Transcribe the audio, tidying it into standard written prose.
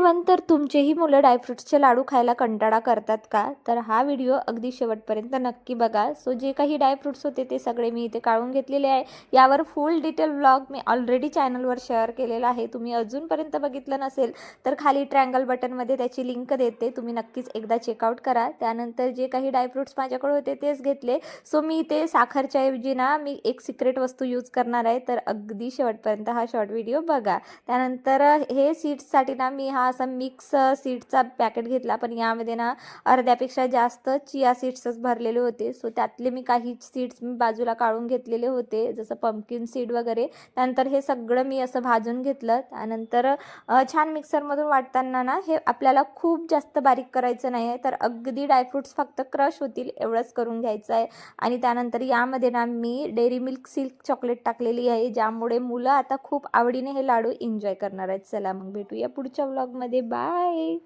Everyone, तर तुमचेही मुलं ड्रायफ्रुट्सचे लाडू खायला कंटाळा करतात का? तर हा व्हिडिओ अगदी शेवटपर्यंत नक्की बघा. सो जे काही ड्रायफ्रुट्स होते ते सगळे मी इथे काढून घेतलेले आहे. यावर फुल डिटेल व्लॉग मी ऑलरेडी चॅनलवर शेअर केलेला आहे. तुम्ही अजूनपर्यंत बघितलं नसेल तर खाली ट्रायंगल बटनमध्ये त्याची लिंक देते, तुम्ही नक्कीच एकदा चेकआउट करा. त्यानंतर जे काही ड्रायफ्रुट्स माझ्याकडे होते तेच घेतले. सो मी इथे साखरच्या ऐवजी ना मी एक सिक्रेट वस्तू यूज करणार आहे, तर अगदी शेवटपर्यंत हा शॉर्ट व्हिडिओ बघा. त्यानंतर हे सीड्ससाठी ना मी हा असा मिक्स सीड्सचा पॅकेट घेतला, पण यामध्ये ना अर्ध्यापेक्षा जास्त चिया सीड्सच भरलेले होते. सो त्यातले मी काही सीड्स मी बाजूला काढून घेतलेले होते, जसं पंपकिन सीड वगैरे. त्यानंतर हे सगळं मी असं भाजून घेतलं. त्यानंतर छान मिक्सरमधून वाटताना ना हे आपल्याला खूप जास्त बारीक करायचं नाही आहे, तर अगदी ड्रायफ्रुट्स फक्त क्रश होतील एवढंच करून घ्यायचं आहे. आणि त्यानंतर यामध्ये ना मी डेअरी मिल्क सिल्क चॉकलेट टाकलेली आहे, ज्यामुळे मुलं आता खूप आवडीने हे लाडू एन्जॉय करणार आहेत. चला मग भेटूया पुढच्या व्लॉगमध्ये. बाय.